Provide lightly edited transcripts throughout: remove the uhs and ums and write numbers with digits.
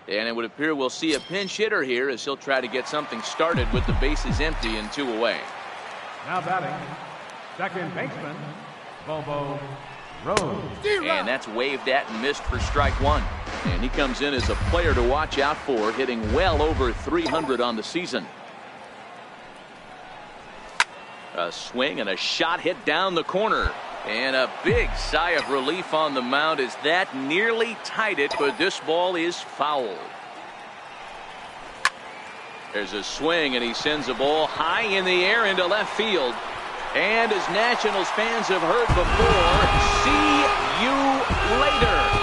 And it would appear we'll see a pinch hitter here as he'll try to get something started with the bases empty and 2 away. Now batting, second baseman, Bobo Rose. And that's waved at and missed for strike 1. And he comes in as a player to watch out for, hitting well over 300 on the season. A swing and a shot hit down the corner. And a big sigh of relief on the mound as that nearly tied it, but this ball is foul. There's a swing, and he sends a ball high in the air into left field. And as Nationals fans have heard before, see you later.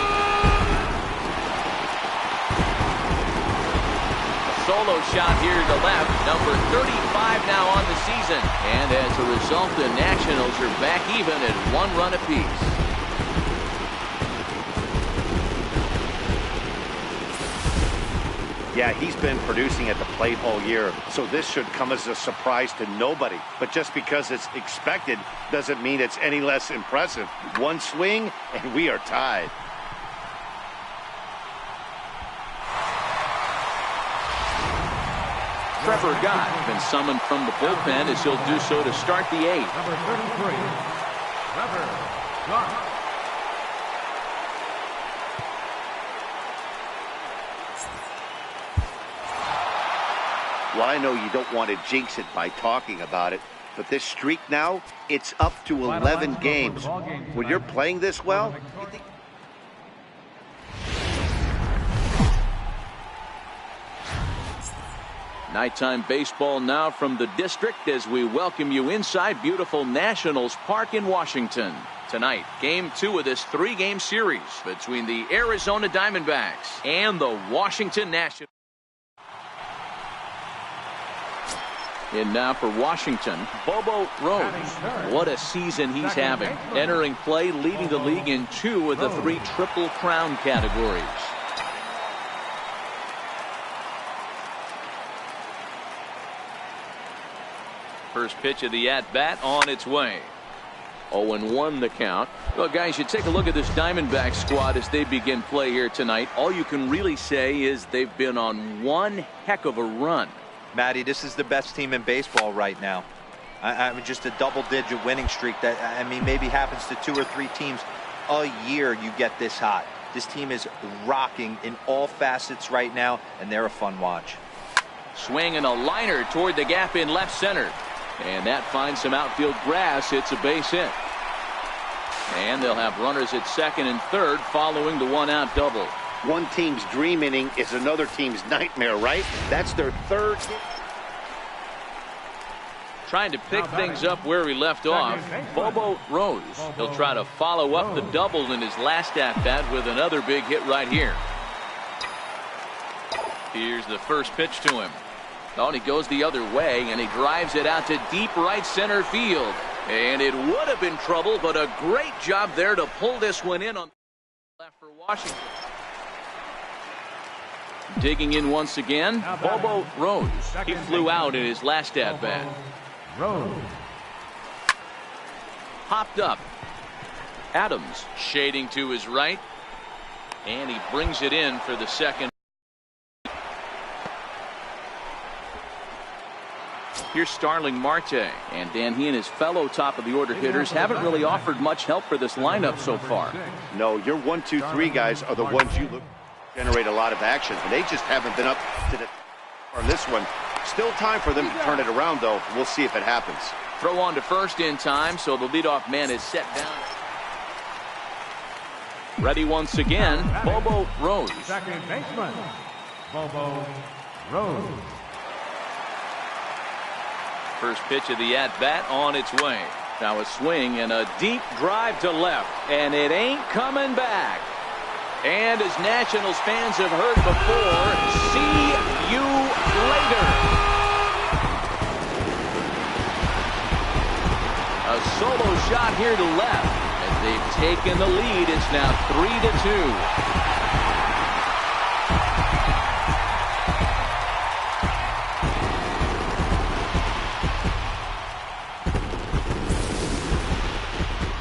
Solo shot here to left, number 35 now on the season. And as a result, the Nationals are back even at 1 run apiece. Yeah, he's been producing at the plate all year, so this should come as a surprise to nobody. But just because it's expected doesn't mean it's any less impressive. 1 swing, and we are tied. Trevor Gott been summoned from the bullpen as he'll do so to start the 8th. Number 33, Trevor Gott. Well, I know you don't want to jinx it by talking about it, but this streak now, it's up to 11 games. When you're playing this well, Nighttime baseball now from the district as we welcome you inside beautiful Nationals Park in Washington. Tonight, game 2 of this 3-game series between the Arizona Diamondbacks and the Washington Nationals. And now for Washington, Bobo Rose. What a season he's having. Entering play, leading the league in 2 of the 3 Triple Crown categories. First pitch of the at-bat on its way. 0-1 the count. Well, guys, you take a look at this Diamondback squad as they begin play here tonight. All you can really say is they've been on one heck of a run. Matty, this is the best team in baseball right now. I mean, just a double-digit winning streak that, I mean, maybe happens to 2 or 3 teams a year. You get this hot. This team is rocking in all facets right now, and they're a fun watch. Swing and a liner toward the gap in left center. And that finds some outfield grass. It's a base hit. And they'll have runners at second and third following the 1-out double. one team's dream inning is another team's nightmare, right? That's their 3rd hit. Trying to pick things up where he left off, Bobo Rose. He'll try to follow up the double in his last at-bat with another big hit right here. Here's the first pitch to him. Oh, and he goes the other way, and he drives it out to deep right center field. And it would have been trouble, but a great job there to pull this one in on the left for Washington. Digging in once again, Bobo Rose. He flew out in his last at-bat. Rose. Popped up. Adams shading to his right. And he brings it in for the second. Here's Starling Marte. And Dan, he and his fellow top of the order hitters haven't really offered much help for this lineup so far. No, your 1, 2, 3 guys are the ones you look generate a lot of action, and they just haven't been up to the on this one. Still time for them to turn it around, though. We'll see if it happens. Throw on to first in time, so the leadoff man is set down. Ready once again, Bobo Rose. Second baseman, Bobo Rose. First pitch of the at-bat on its way. Now a swing and a deep drive to left, and it ain't coming back. And as Nationals fans have heard before, see you later. A solo shot here to left. As they've taken the lead, it's now 3-2.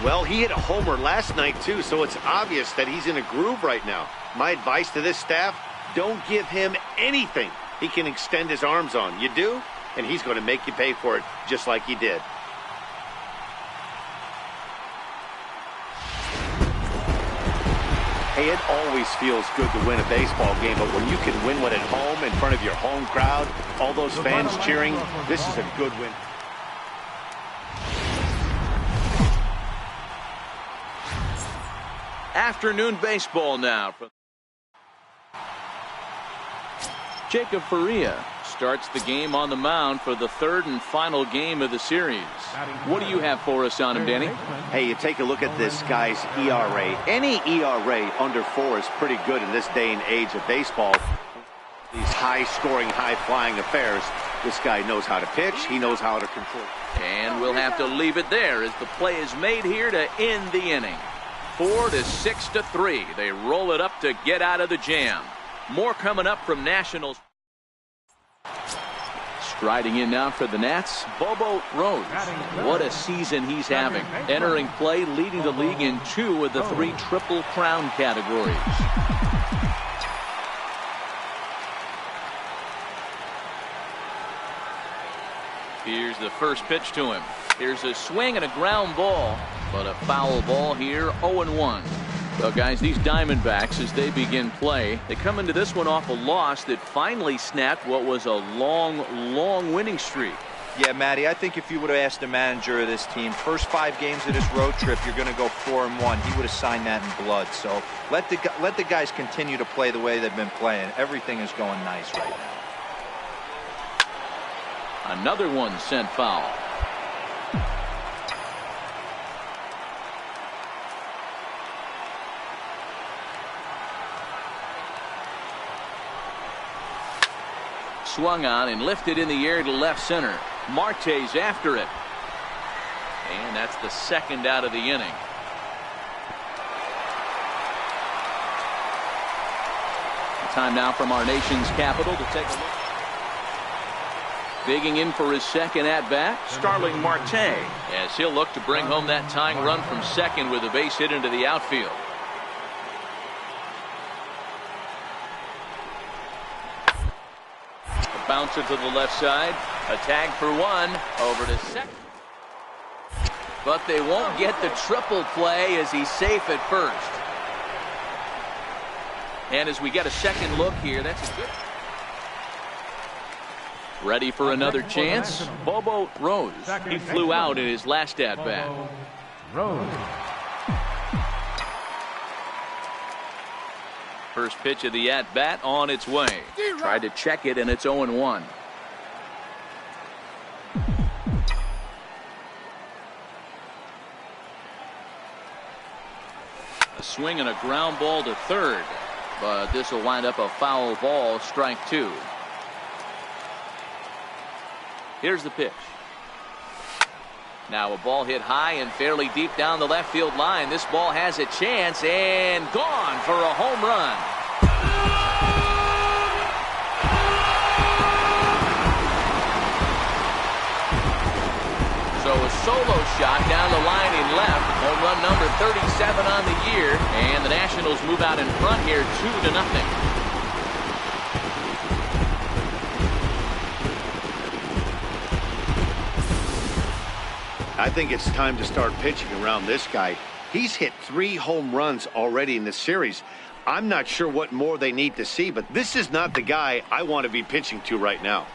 Well, he hit a homer last night, too, so it's obvious that he's in a groove right now. My advice to this staff, don't give him anything he can extend his arms on. You do, and he's going to make you pay for it just like he did. Hey, it always feels good to win a baseball game, but when you can win one at home in front of your home crowd, all those fans cheering, this is a good win. Afternoon baseball now. Jacob Faria starts the game on the mound for the third and final game of the series. What do you have for us on him, Danny? Hey, you take a look at this guy's ERA. Any ERA under 4 is pretty good in this day and age of baseball. These high-scoring, high-flying affairs. This guy knows how to pitch. He knows how to control. And we'll have to leave it there as the play is made here to end the inning. 4-6-3. They roll it up to get out of the jam. More coming up from Nationals. Striding in now for the Nats, Bobo Rose. What a season he's having. Entering play, leading the league in 2 of the 3 Triple Crown categories. Here's the first pitch to him. Here's a swing and a ground ball, but a foul ball here, 0-1. Well, guys, these Diamondbacks, as they begin play, they come into this one off a loss that finally snapped what was a long winning streak. Yeah, Matty, I think if you would have asked the manager of this team, first 5 games of this road trip, you're going to go 4-1. He would have signed that in blood. So let the guys continue to play the way they've been playing. Everything is going nice right now. Another one sent foul. Swung on and lifted in the air to left center. Marte's after it. And that's the second out of the inning. Time now from our nation's capital to take a look. Digging in for his second at-bat, Starling Marte, as he'll look to bring home that tying run from second with a base hit into the outfield. A bouncer to the left side, a tag for 1, over to second. But they won't get the triple play as he's safe at first. And as we get a second look here, that's a good. Ready for another chance, Bobo Rose. He flew out in his last at-bat. Rose. First pitch of the at-bat on its way. Tried to check it, and it's 0-1. A swing and a ground ball to third, but this will wind up a foul ball, strike 2. Here's the pitch. Now a ball hit high and fairly deep down the left field line. This ball has a chance and gone for a home run. So a solo shot down the line in left. Home run number 37 on the year. And the Nationals move out in front here 2-0. I think it's time to start pitching around this guy. He's hit 3 home runs already in this series. I'm not sure what more they need to see, but this is not the guy I want to be pitching to right now.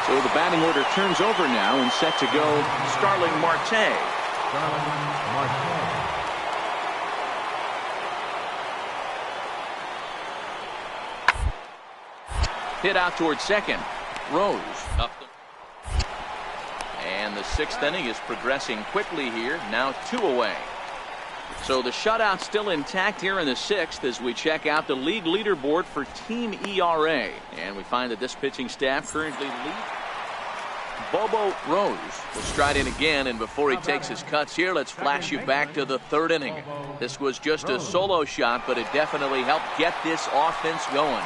So the batting order turns over now and set to go Starling Marte. Starling Marte. Hit out towards second. Rose up the. And the sixth inning is progressing quickly here. Now 2 away. So the shutout still intact here in the sixth as we check out the league leaderboard for team ERA. And we find that this pitching staff currently leads. Bobo Rose will stride in again, and before he takes his cuts here, let's flash you back to the third inning. This was just a solo shot, but it definitely helped get this offense going.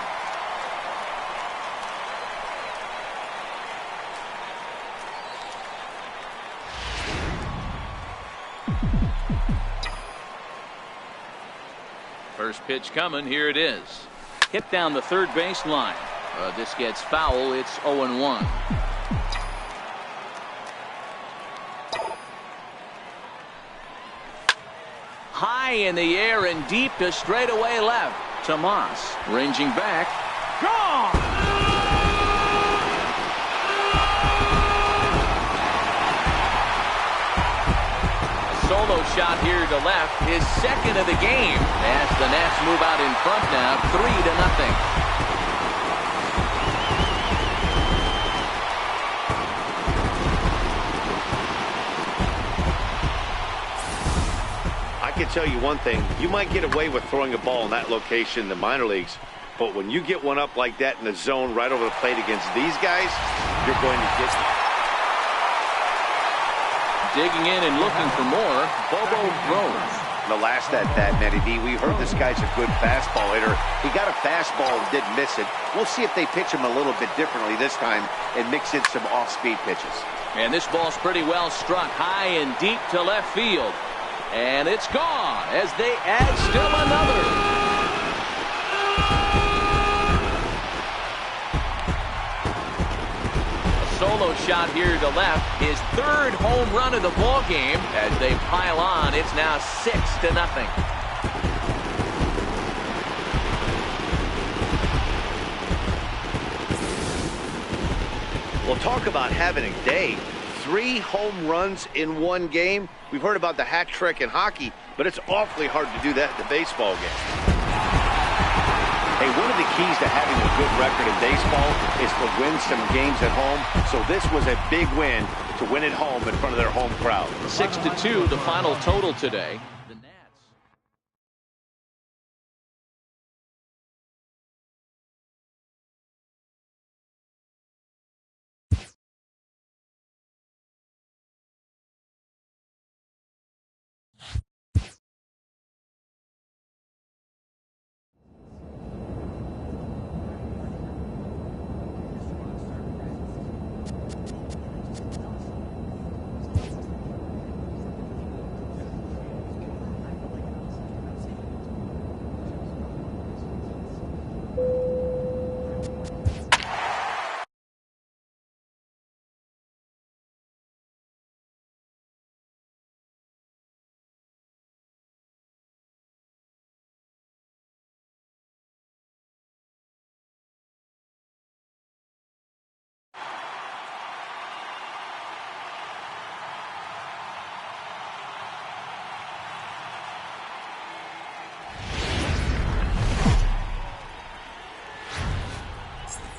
First pitch coming. Here it is. Hit down the third base line. This gets foul. It's 0-1. High in the air and deep to straightaway left. Tomas ranging back. Gone! Solo shot here to left, his second of the game, as the Nats move out in front now, 3-0. I can tell you one thing, you might get away with throwing a ball in that location in the minor leagues, but when you get one up like that in the zone right over the plate against these guys, you're going to get digging in and looking for more, Bobo Rose. The last at that, Matty D, we heard this guy's a good fastball hitter. He got a fastball and didn't miss it. We'll see if they pitch him a little bit differently this time and mix in some off-speed pitches. And this ball's pretty well struck high and deep to left field. And it's gone as they add still another. Solo shot here to left, his third home run of the ball game. As they pile on, it's now 6-0. We'll talk about having a day. 3 home runs in one game. We've heard about the hat trick in hockey, but it's awfully hard to do that in the baseball game. Hey, one of the keys to having a good record in baseball is to win some games at home. So this was a big win to win at home in front of their home crowd. 6-2, the final total today. The Nats.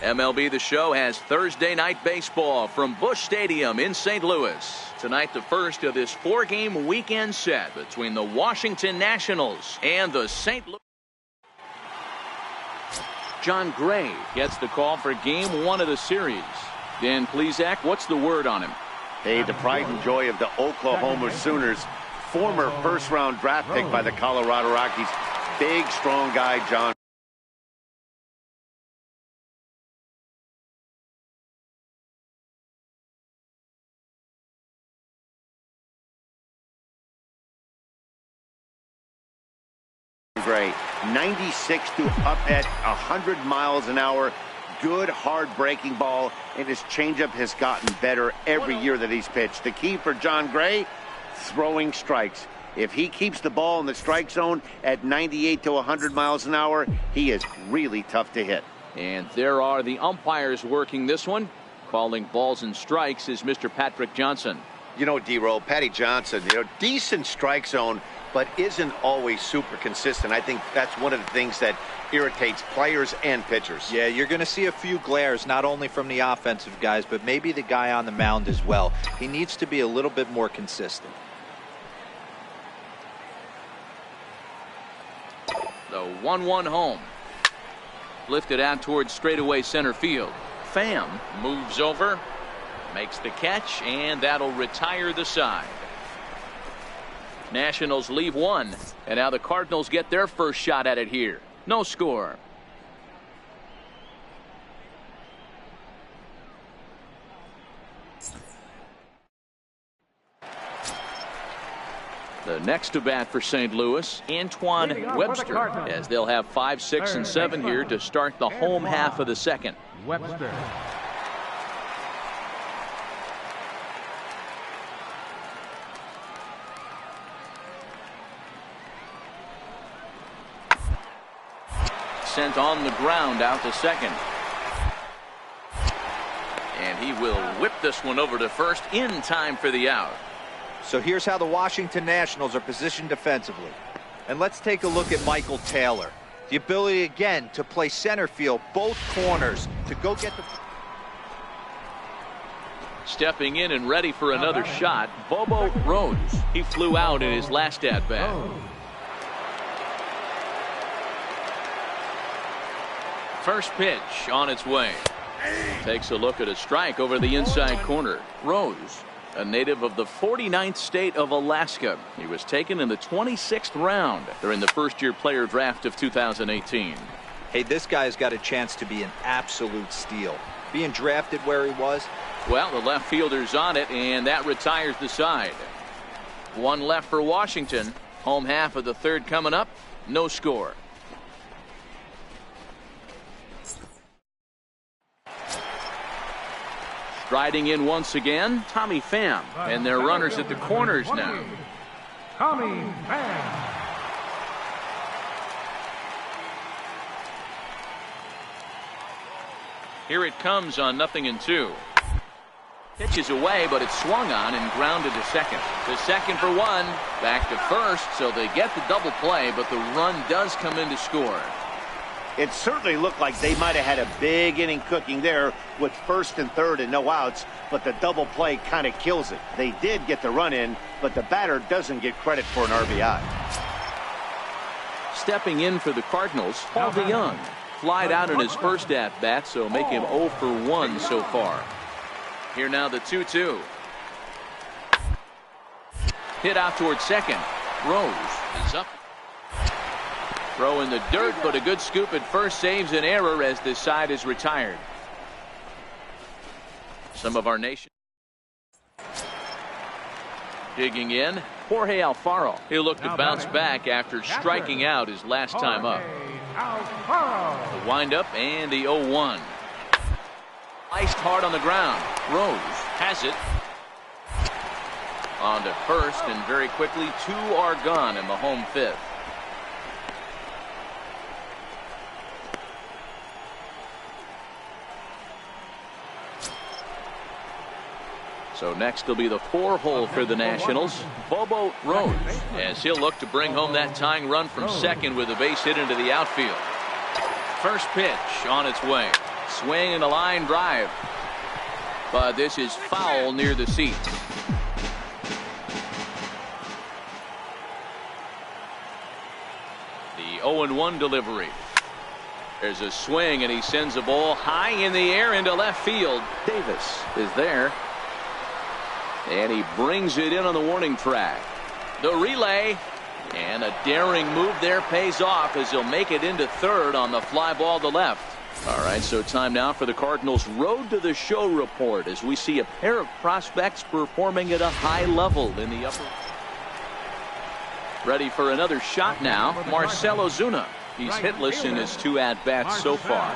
MLB The Show has Thursday night baseball from Busch Stadium in St. Louis. Tonight, the first of this 4-game weekend set between the Washington Nationals and the St. Louis. John Gray gets the call for game 1 of the series. Dan Plesac, what's the word on him? Hey, the pride and joy of the Oklahoma Sooners. Former first-round draft pick by the Colorado Rockies. Big, strong guy, John. Gray, 96 to up at 100 miles an hour. Good, hard breaking ball, and his changeup has gotten better every year that he's pitched. The key for John Gray, throwing strikes. If he keeps the ball in the strike zone at 98 to 100 miles an hour, he is really tough to hit. And there are the umpires working this one. Calling balls and strikes is Mr. Patrick Johnson. You know, D-Roll, Patty Johnson, decent strike zone, but isn't always super consistent. I think that's one of the things that irritates players and pitchers. Yeah, you're going to see a few glares, not only from the offensive guys, but maybe the guy on the mound as well. He needs to be a little bit more consistent. The 1-1 home. Lifted out towards straightaway center field. Pham moves over, makes the catch, and that'll retire the side. Nationals leave one, and now the Cardinals get their first shot at it here. No score. The next to bat for St. Louis, Antoine Webster, as they'll have 5, 6, and 7 here to start the home half of the second. Webster. Sent on the ground out to second. And he will whip this one over to first in time for the out. So here's how the Washington Nationals are positioned defensively. And let's take a look at Michael Taylor. The ability again to play center field, both corners, to go get the... Stepping in and ready for another shot, Bobo Rose. He flew out in his last at-bat. First pitch on its way. Takes a look at a strike over the inside corner. Rose, a native of the 49th state of Alaska. He was taken in the 26th round during the first-year player draft of 2018. Hey, this guy's got a chance to be an absolute steal. Being drafted where he was. Well, the left fielder's on it, and that retires the side. One left for Washington. Home half of the third coming up. No score. Striding in once again, Tommy Pham, and their runners at the corners now. Tommy Pham. Here it comes on 0-2. Pitches away, but it's swung on and grounded to second. To second for one, back to first, so they get the double play, but the run does come in to score. It certainly looked like they might have had a big inning cooking there with first and third and no outs, but the double play kind of kills it. They did get the run in, but the batter doesn't get credit for an RBI. Stepping in for the Cardinals, Paul DeYoung. Flied out in his first at-bat, so make him 0 for 1 so far. Here now the 2-2. Hit out towards second. Rose is up. Throw in the dirt, but a good scoop at first saves an error as this side is retired. Some of our nation digging in. Jorge Alfaro. He'll look to bounce back after striking out his last time up. The windup and the 0-1. Iced hard on the ground. Rose has it. On to first, and very quickly 2 are gone in the home fifth. So next will be the 4-hole for the Nationals, Bobo Rose, as he'll look to bring home that tying run from second with a base hit into the outfield. First pitch on its way. Swing and a line drive. But this is foul near the seats. The 0-1 delivery. There's a swing, and he sends a ball high in the air into left field. Davis is there. And he brings it in on the warning track. The relay, and a daring move there pays off as he'll make it into third on the fly ball to left. All right, so time now for the Cardinals' Road to the Show report as we see a pair of prospects performing at a high level in the upper. Ready for another shot now, Marcell Ozuna. He's hitless in his 2 at-bats so far.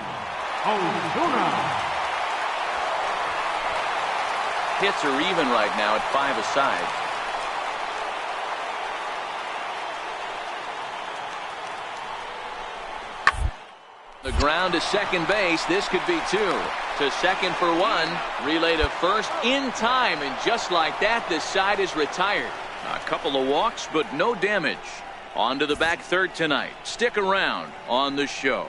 Hits are even right now at 5 aside. The ground to second base. This could be 2. To second for one. Relay to first in time. And just like that, the side is retired. A couple of walks, but no damage. On to the back third tonight. Stick around on the show.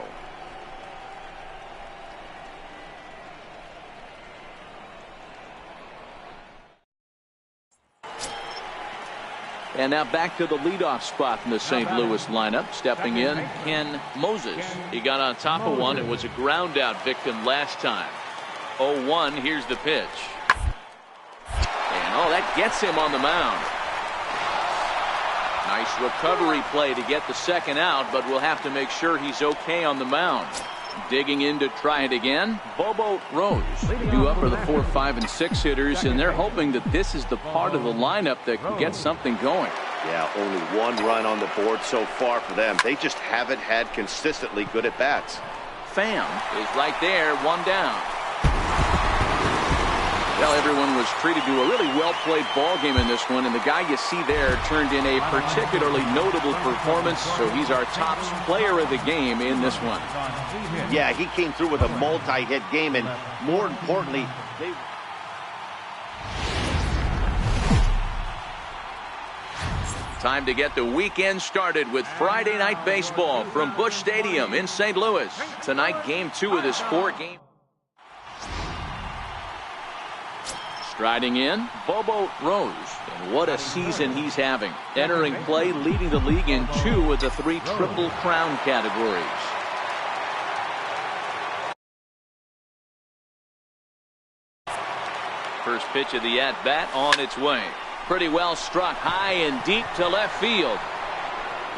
And now back to the leadoff spot in the St. Louis lineup. Stepping in, Ken Moses. He got on top of one. It was a ground out victim last time. 0-1. Here's the pitch. And that gets him on the mound. Nice recovery play to get the second out, but we'll have to make sure he's okay on the mound. Digging in to try it again, Bobo Rose. Due up for the 4, 5, and 6 hitters, and they're hoping that this is the part of the lineup that can get something going. Yeah, only one run on the board so far for them. They just haven't had consistently good at bats. Pham is right there, one down. Well, everyone was treated to a really well-played ball game in this one, and the guy you see there turned in a particularly notable performance, so he's our top player of the game in this one. Yeah, he came through with a multi-hit game, and more importantly, Time to get the weekend started with Friday Night Baseball from Busch Stadium in St. Louis. Tonight, Game 2 of this 4-game. Striding in, Bobo Rose. And what a season he's having. Entering play, leading the league in 2 of the 3 Triple Crown categories. First pitch of the at-bat on its way. Pretty well struck high and deep to left field.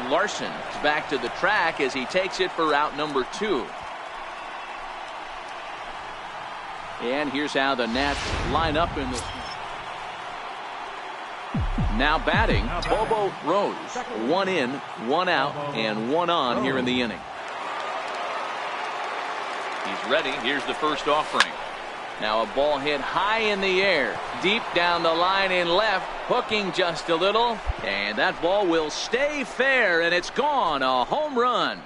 Larson is back to the track as he takes it for out number 2. And here's how the Nats line up in this one. Now batting, Bobo Rose. 1 in, 1 out, and 1 on here in the inning. He's ready. Here's the first offering. Now a ball hit high in the air, deep down the line in left, hooking just a little, and that ball will stay fair, and it's gone. A home run.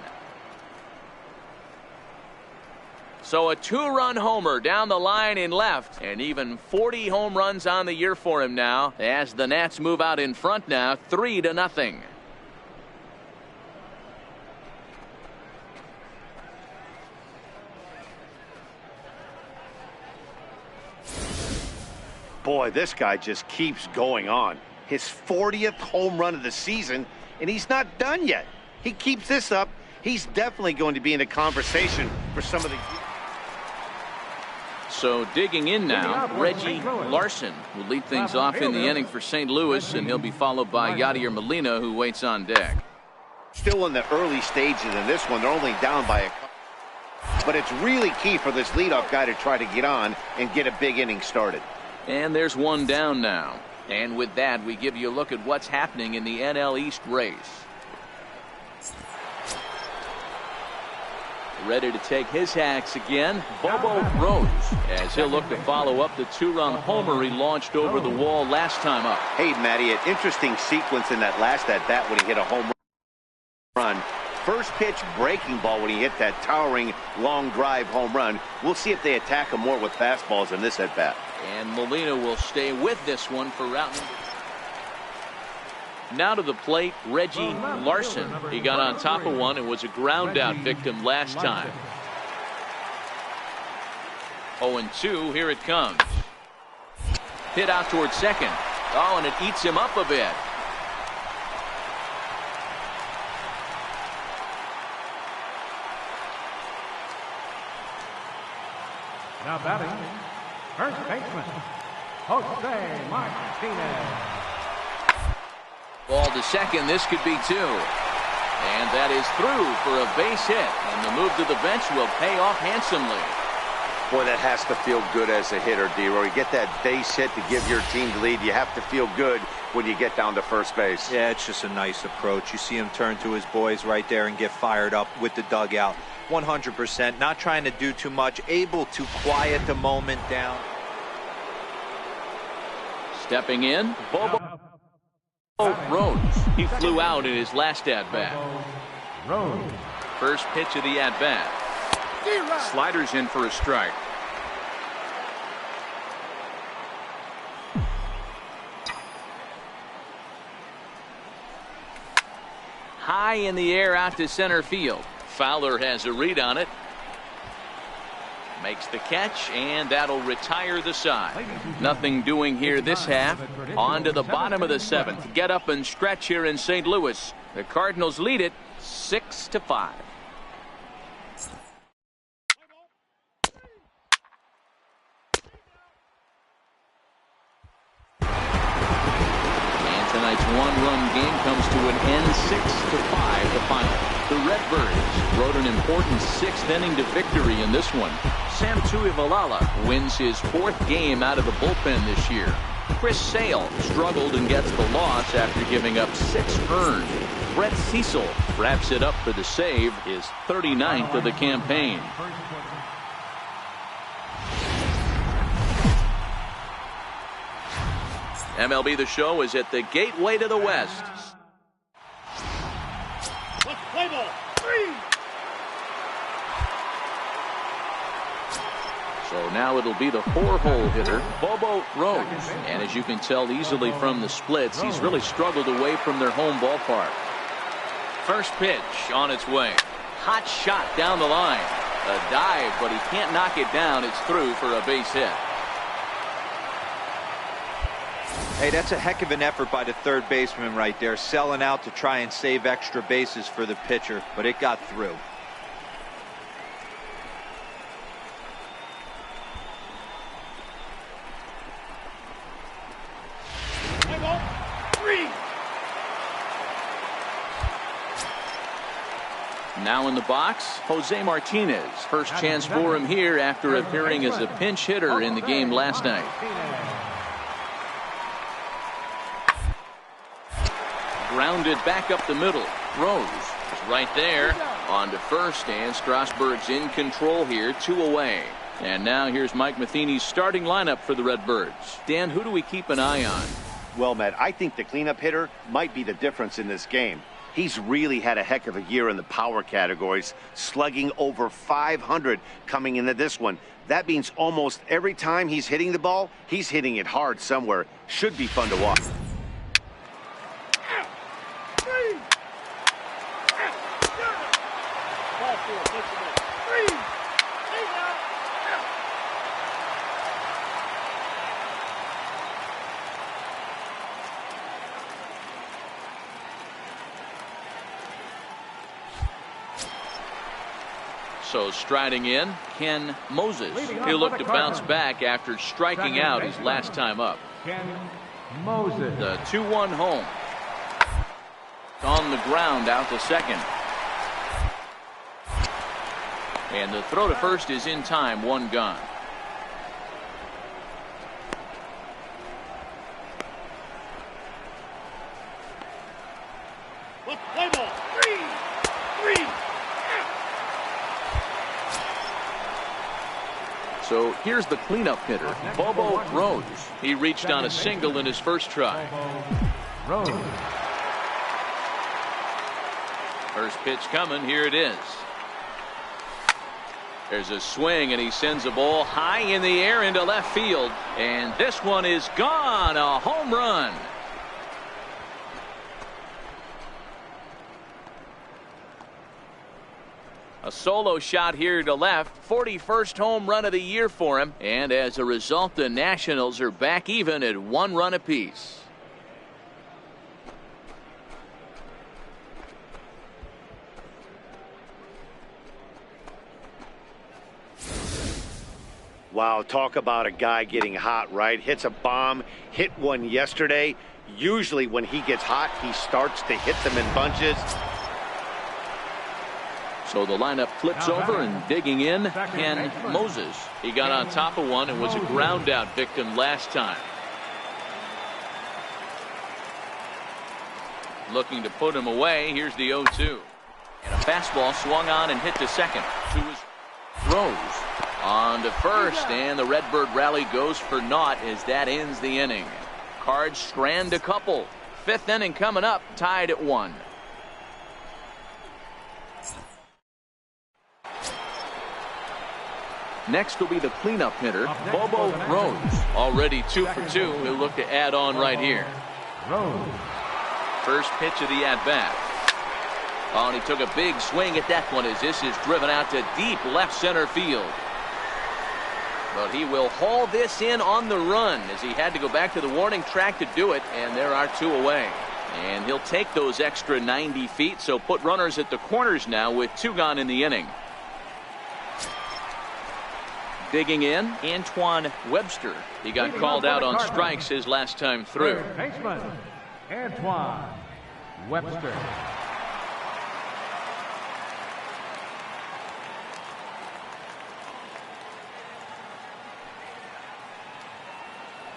So a 2-run homer down the line in left, and even 40 home runs on the year for him now as the Nats move out in front now 3-0. boy, this guy just keeps going on. His 40th home run of the season, and he's not done yet. He keeps this up, he's definitely going to be in a conversation for some of the... So digging in now, Reggie Larson will lead things off in the inning for St. Louis, and he'll be followed by Yadier Molina, who waits on deck. Still in the early stages in this one. They're only down by a couple. But it's really key for this leadoff guy to try to get on and get a big inning started. And there's one down now. And with that, we give you a look at what's happening in the NL East race. Ready to take his hacks again, Bobo Rose, as he'll look to follow up the 2-run homer he launched over the wall last time up. Hey, Matty, an interesting sequence in that last at-bat when he hit a home run. First pitch breaking ball when he hit that towering long drive home run. We'll see if they attack him more with fastballs in this at-bat. And Molina will stay with this one for route number. Now to the plate, Reggie Larson. He got on top of one and was a ground out victim last time. 0-2, here it comes. Hit out towards second. Oh, and it eats him up a bit. Now batting, first baseman, Jose Martinez. Ball to second, this could be 2. And that is through for a base hit. And the move to the bench will pay off handsomely. Boy, that has to feel good as a hitter, D-Roy. You get that base hit to give your team the lead. You have to feel good when you get down to first base. Yeah, it's just a nice approach. You see him turn to his boys right there and get fired up with the dugout. 100%, not trying to do too much, able to quiet the moment down. Stepping in, Bobo Rose. He flew out in his last at-bat. First pitch of the at-bat. Sliders in for a strike. high in the air out to center field. Fowler has a read on it. Makes the catch, and that'll retire the side. Nothing doing here this half. On to the bottom of the 7th. Get up and stretch here in St. Louis. The Cardinals lead it 6-5. Tonight's one-run game comes to an end, 6-5 the final. The Redbirds rode an important 6th inning to victory in this one. Sam Tuivailala wins his 4th game out of the bullpen this year. Chris Sale struggled and gets the loss after giving up 6 earned. Brett Cecil wraps it up for the save, his 39th of the campaign. MLB The Show is at the gateway to the West. Play ball. 3. So now it'll be the 4-hole hitter, Bobo Rose. And as you can tell easily from the splits, he's really struggled away from their home ballpark. First pitch on its way. Hot shot down the line. A dive, but he can't knock it down. It's through for a base hit. Hey, that's a heck of an effort by the third baseman right there, selling out to try and save extra bases for the pitcher, but it got through. Now in the box, Jose Martinez. First chance for him here after appearing as a pinch hitter in the game last night. Grounded back up the middle. Rose is right there. On to first, and Strasburg's in control here, 2 away. And now here's Mike Matheny's starting lineup for the Redbirds. Dan, who do we keep an eye on? Well, Matt, I think the cleanup hitter might be the difference in this game. He's really had a heck of a year in the power categories, slugging over 500 coming into this one. That means almost every time he's hitting the ball, he's hitting it hard somewhere. Should be fun to watch. So striding in, Ken Moses. He'll look to bounce back after striking out his last time up. Ken Moses. The 2-1 home. On the ground out to second. And the throw to first is in time, 1 gone. Play ball. 3. So here's the cleanup hitter, Bobo Rose. He reached on a single in his first try. Rose. First pitch coming, here it is. There's a swing, and he sends a ball high in the air into left field. And this one is gone, a home run. A solo shot here to left, 41st home run of the year for him. And as a result, the Nationals are back even at 1 run apiece. Wow, talk about a guy getting hot, right? Hits a bomb, hit one yesterday. Usually when he gets hot, he starts to hit them in bunches. So the lineup flips over, and digging in, Ken Moses. He got on top of one and was a ground out victim last time. Looking to put him away. Here's the 0-2. And a fastball swung on and hit to second. To his Rose. On to first, and the Redbird rally goes for naught as that ends the inning. Cards strand a couple. 5th inning coming up, tied at 1. Next will be the cleanup hitter, Bobo Rose. Already 2 for 2. He'll look to add on right here. Rose. First pitch of the at-bat. Oh, and he took a big swing at that one as this is driven out to deep left center field. But he will haul this in on the run as he had to go back to the warning track to do it, and there are 2 away. And he'll take those extra 90 feet, so put runners at the corners now with 2 gone in the inning. Digging in, Antoine Webster. He got called out on strikes his last time through. Third baseman, Antoine Webster.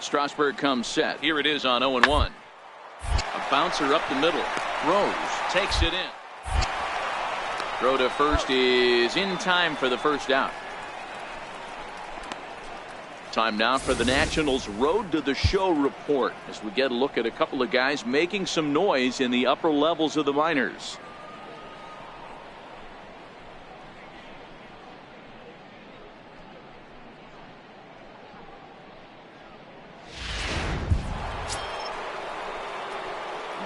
Strasburg comes set. Here it is on 0-1. A bouncer up the middle. Rose takes it in. Throw to first is in time for the first out. Time now for the Nationals Road to the Show report as we get a look at a couple of guys making some noise in the upper levels of the minors.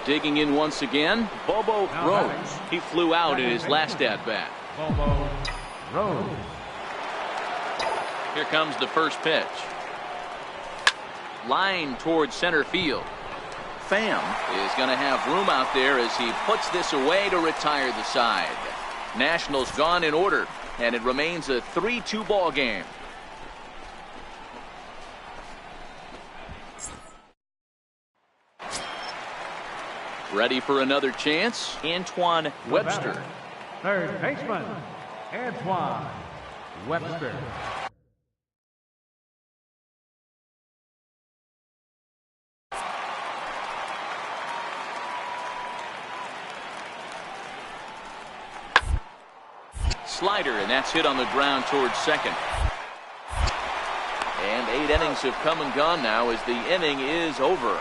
Digging in once again, Bobo Rose. He flew out in his last at-bat. Bobo Rose. Here comes the first pitch. Line towards center field. Pham is going to have room out there as he puts this away to retire the side. Nationals gone in order, and it remains a 3-2 ball game. Ready for another chance, Antoine Webster. Third baseman, Antoine Webster. Slider, and that's hit on the ground towards second. And 8 innings have come and gone now as the inning is over.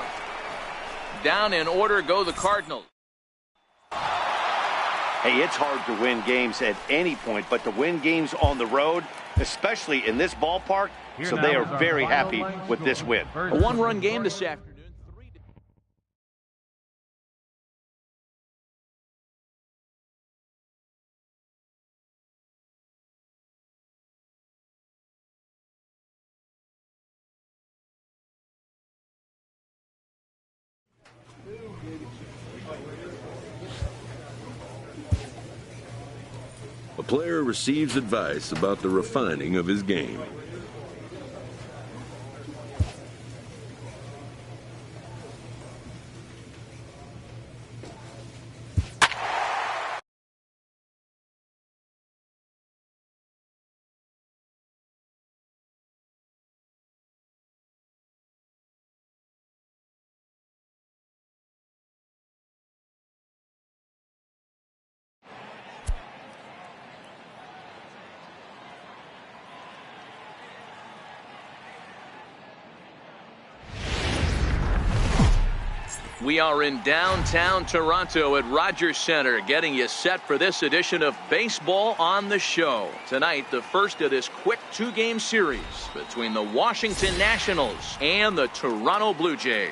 Down in order go the Cardinals. Hey, it's hard to win games at any point, but to win games on the road, especially in this ballpark, so they are very happy with this win. A 1-run game this afternoon. A player receives advice about the refining of his game. We are in downtown Toronto at Rogers Center, getting you set for this edition of Baseball on the Show. Tonight, the first of this quick 2-game series between the Washington Nationals and the Toronto Blue Jays.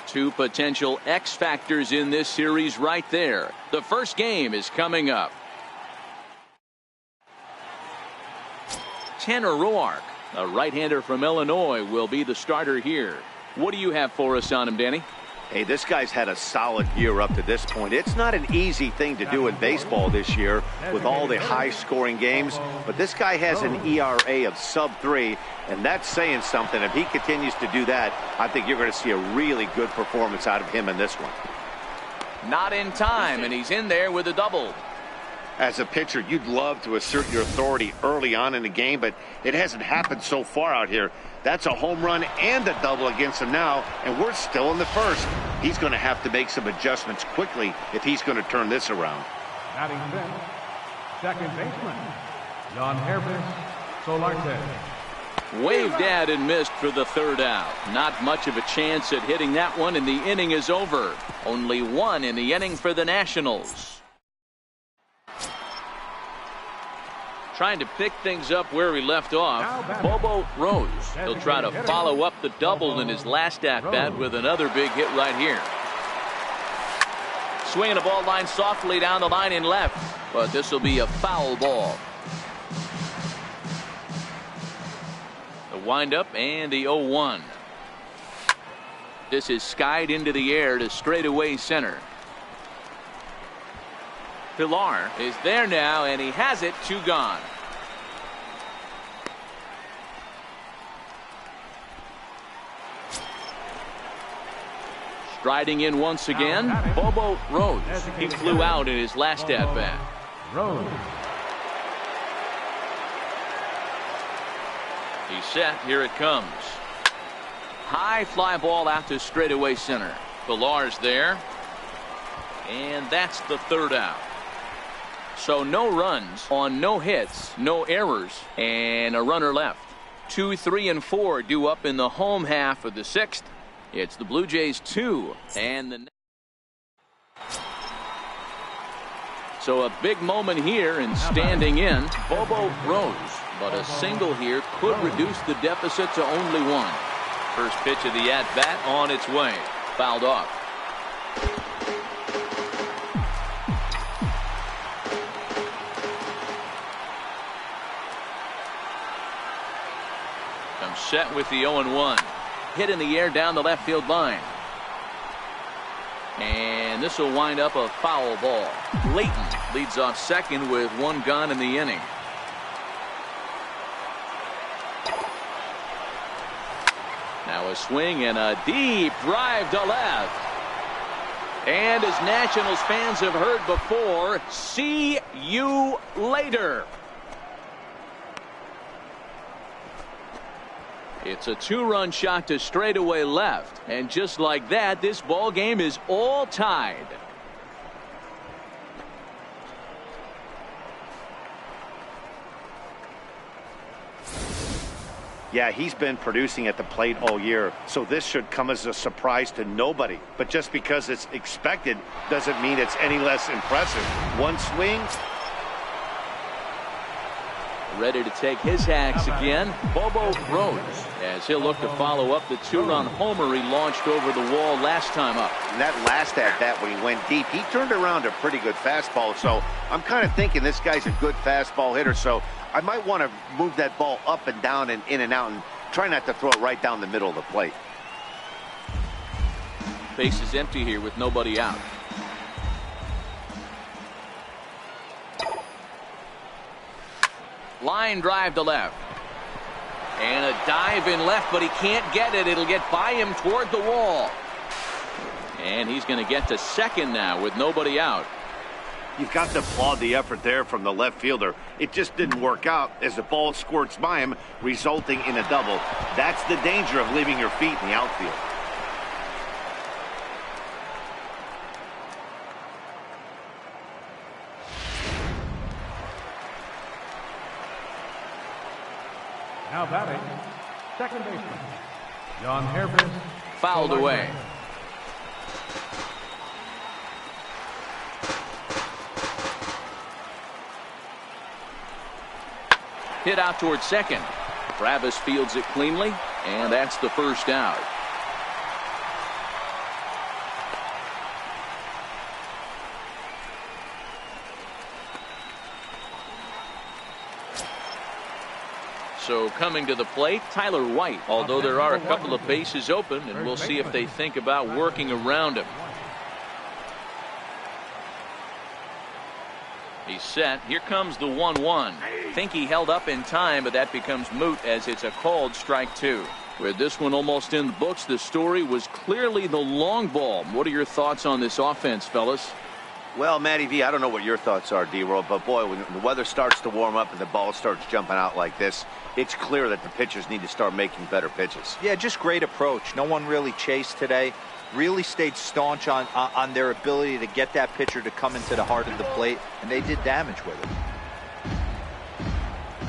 2 potential X factors in this series right there. The first game is coming up. Tanner Roark, a right-hander from Illinois, will be the starter here. What do you have for us on him, Danny? Hey, this guy's had a solid year up to this point. It's not an easy thing to do in baseball this year with all the high-scoring games, but this guy has an ERA of sub-3, and that's saying something. If he continues to do that, I think you're going to see a really good performance out of him in this one. Not in time, and he's in there with a double. As a pitcher, you'd love to assert your authority early on in the game, but it hasn't happened so far out here. That's a home run and a double against him now, and we're still in the first. He's going to have to make some adjustments quickly if he's going to turn this around. Batting fifth, second baseman, Jan-Hervis Solarte. Waved at and missed for the third out. Not much of a chance at hitting that one, and the inning is over. Only 1 in the inning for the Nationals. Trying to pick things up where he left off, Bobo Rose. He'll try to follow up the double in his last at-bat with another big hit right here. Swinging a ball line softly down the line in left, but this will be a foul ball. The windup and the 0-1. This is skied into the air to straightaway center. Pilar is there now, and he has it. 2 gone. Striding in once again, Bobo Rose. He flew out in his last at-bat. Rose. He's set. Here it comes. High fly ball out to straightaway center. Pilar's there. And that's the 3rd out. So no runs on no hits, no errors, and a runner left. 2, 3, and 4 due up in the home half of the 6th. It's the Blue Jays 2 and the. So a big moment here and standing in Bobo Rose, but a single here could reduce the deficit to only 1. First pitch of the at-bat on its way. Fouled off. Comes set with the 0-1. Hit in the air down the left field line. And this will wind up a foul ball. Layton leads off second with 1 gone in the inning. Now a swing and a deep drive to left. And as Nationals fans have heard before, see you later. It's a 2-run shot to straightaway left. And just like that, this ball game is all tied. Yeah, he's been producing at the plate all year, so this should come as a surprise to nobody. But just because it's expected doesn't mean it's any less impressive. 1 swing. Ready to take his hacks again, Bobo Rose, as he'll look to follow up the 2-run homer he launched over the wall last time up. And that last at-bat when he went deep, he turned around a pretty good fastball. So I'm kind of thinking this guy's a good fastball hitter. So I might want to move that ball up and down and in and out and try not to throw it right down the middle of the plate. Base is empty here with nobody out. Line drive to left. And a dive in left, but he can't get it. It'll get by him toward the wall. And he's going to get to second now with nobody out. You've got to applaud the effort there from the left fielder. It just didn't work out as the ball squirts by him, resulting in a double. That's the danger of leaving your feet in the outfield. Now batting, second baseman, John Harris. Fouled away. Hit out towards second. Travis fields it cleanly, and that's the 1st out. So coming to the plate, Tyler White, although there are a couple of bases open, and we'll see if they think about working around him. He's set. Here comes the 1-1. Think he held up in time, but that becomes moot as it's a called strike 2. With this one almost in the books, the story was clearly the long ball. What are your thoughts on this offense, fellas? Well, Matty V, I don't know what your thoughts are, D-Roll, but boy, when the weather starts to warm up and the ball starts jumping out like this, it's clear that the pitchers need to start making better pitches. Yeah, just great approach. No one really chased today. Really stayed staunch on their ability to get that pitcher to come into the heart of the plate, and they did damage with it.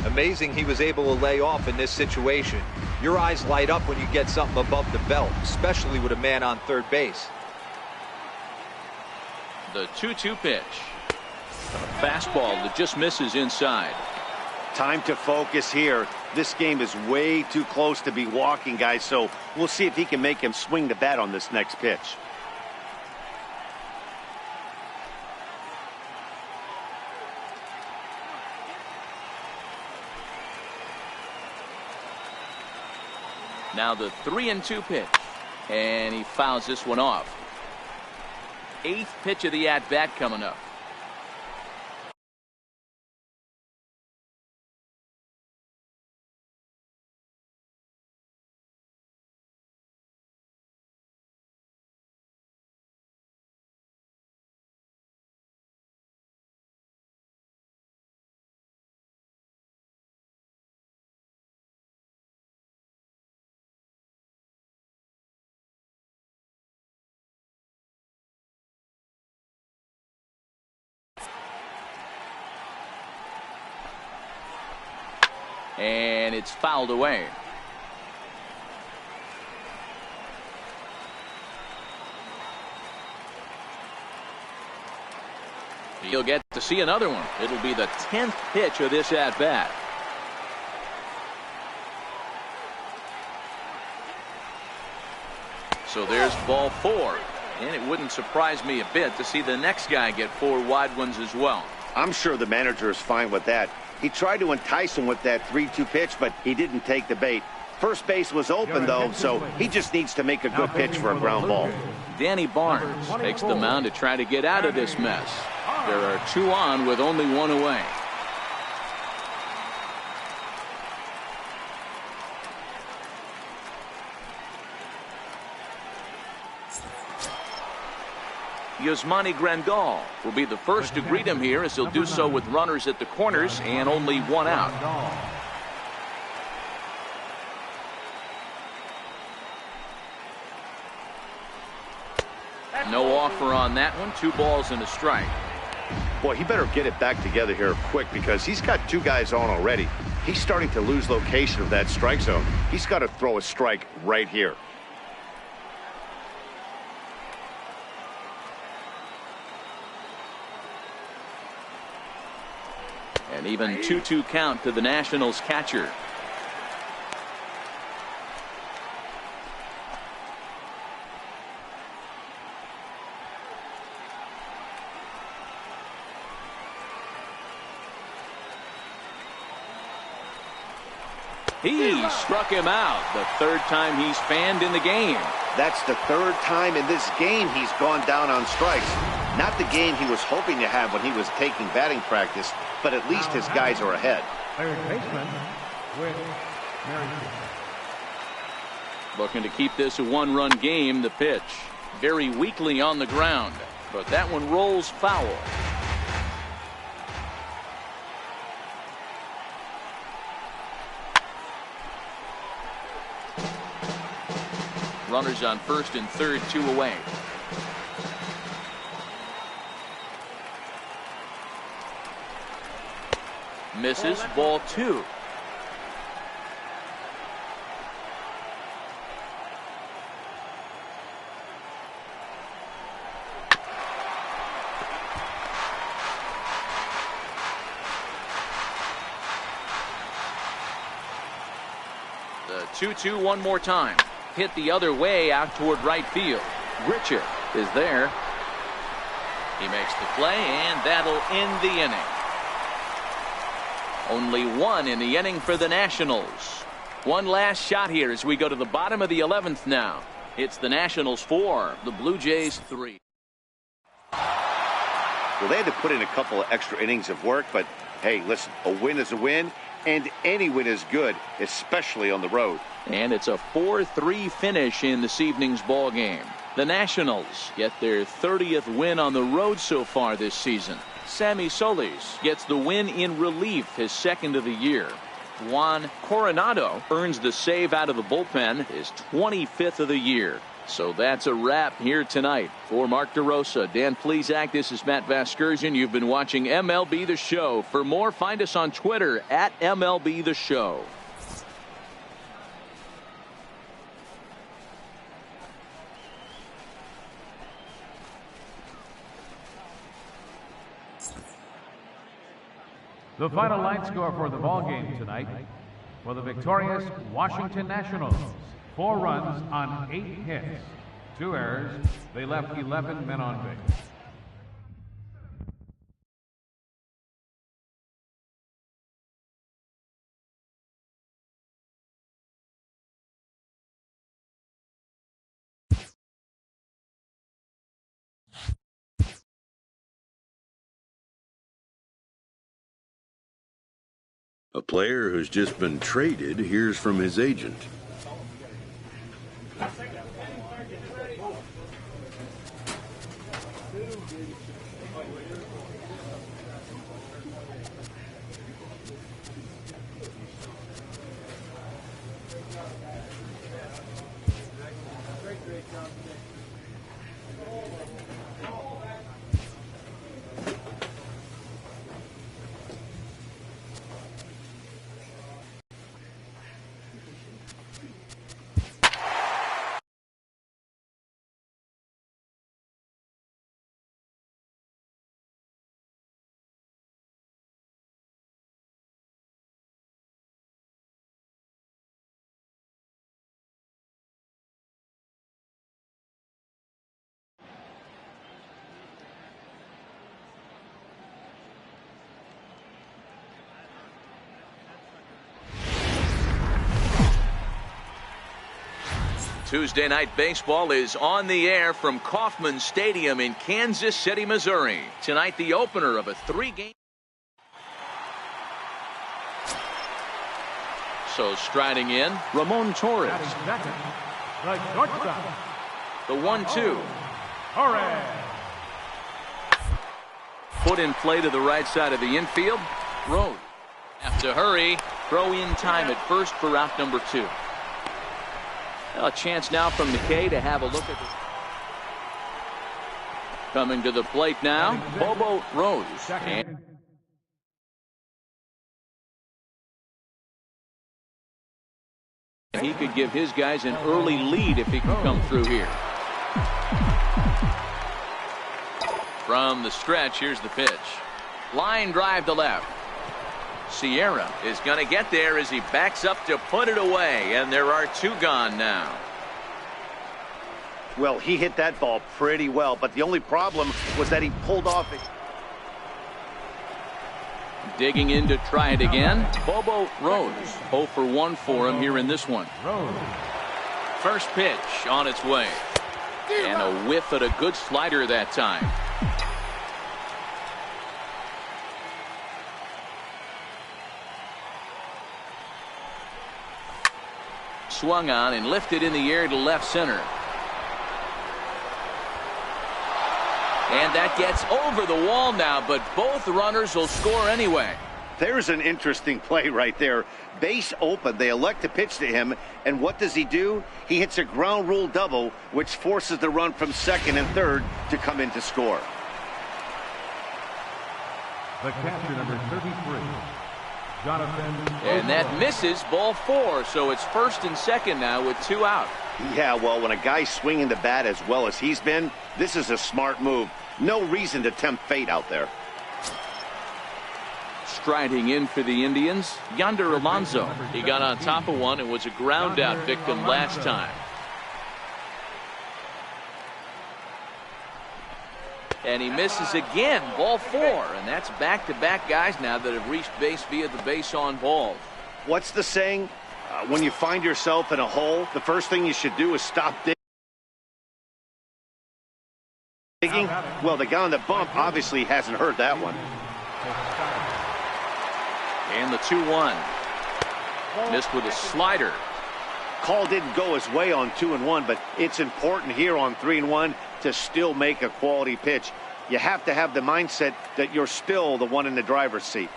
Amazing he was able to lay off in this situation. Your eyes light up when you get something above the belt, especially with a man on third base. The 2-2 pitch. A fastball that just misses inside. Time to focus here. This game is way too close to be walking, guys, so we'll see if he can make him swing the bat on this next pitch. Now the 3-2 pitch. And he fouls this one off. 8th pitch of the at-bat coming up. And it's fouled away. He'll get to see another one. It'll be the 10th pitch of this at-bat. So there's ball 4. And it wouldn't surprise me a bit to see the next guy get 4 wide ones as well. I'm sure the manager is fine with that. He tried to entice him with that 3-2 pitch, but he didn't take the bait. First base was open, though, so he just needs to make a good pitch for a ground ball. Danny Barnes takes the mound to try to get out of this mess. There are 2 on with only 1 away. Yasmani Grandal will be the first to greet him here, as he'll do so with runners at the corners and only 1 out. No offer on that one. 2 balls and a strike. Boy, he better get it back together here quick, because he's got 2 guys on already. He's starting to lose location of that strike zone. He's got to throw a strike right here. An even 2-2 count to the Nationals catcher. He struck him out. The 3rd time he's fanned in the game. That's the 3rd time in this game he's gone down on strikes. Not the game he was hoping to have when he was taking batting practice, but at least his guys are ahead. Third baseman with Mary. Looking to keep this a 1-run game. The pitch very weakly on the ground, but that one rolls foul. Runners on first and third, 2 away. Misses, ball 2. The 2-2 one more time. Hit the other way out toward right field. Richard is there. He makes the play, and that'll end the inning. Only 1 in the inning for the Nationals. One last shot here as we go to the bottom of the 11th now. It's the Nationals 4, the Blue Jays 3. Well, they had to put in a couple of extra innings of work, but hey, listen, a win is a win, and any win is good, especially on the road. And it's a 4-3 finish in this evening's ball game. The Nationals get their 30th win on the road so far this season. Sammy Solis gets the win in relief, his 2nd of the year. Juan Coronado earns the save out of the bullpen, his 25th of the year. So that's a wrap here tonight. For Mark DeRosa, Dan Plesac, this is Matt Vasgersian. You've been watching MLB The Show. For more, find us on Twitter at MLB The Show. The final line score for the ball game tonight: for the victorious Washington Nationals, 4 runs on 8 hits, 2 errors. They left 11 men on base. A player who's just been traded hears from his agent. Tuesday Night Baseball is on the air from Kauffman Stadium in Kansas City, Missouri. Tonight, the opener of a 3-game. So striding in, Ramon Torres. The 1-2. Put in play to the right side of the infield. Rose. Have to hurry. Throw in time at first for out number 2. A chance now from McKay to have a look at this. Coming to the plate now, Bobo Rose. And he could give his guys an early lead if he can come through here. From the stretch, here's the pitch. Line drive to left. Sierra is going to get there as he backs up to put it away, and there are 2 gone now. Well, he hit that ball pretty well, but the only problem was that he pulled off it. Digging in to try it again, Bobo Rose. 0 for 1 for him here in this one. First pitch on its way. And a whiff at a good slider that time. Swung on and lifted in the air to left center. And that gets over the wall now, but both runners will score anyway. There's an interesting play right there. Base open, they elect to pitch to him, and what does he do? He hits a ground rule double, which forces the run from second and third to come in to score. The catcher, number 33. And that misses, ball 4, so it's first and second now with 2 out. Yeah, well, when a guy's swinging the bat as well as he's been, this is a smart move. No reason to tempt fate out there. Striding in for the Indians, Yonder Alonso. He got on top of one and was a ground out victim last time. And he misses again, ball 4, and that's back-to-back guys now that have reached base via the base on balls. What's the saying? When you find yourself in a hole, the first thing you should do is stop digging. Well, the guy on the bump obviously hasn't heard that one. And the 2-1. Missed with a slider. Call didn't go his way on 2-1, but it's important here on 3-1 to still make a quality pitch. You have to have the mindset that you're still the one in the driver's seat.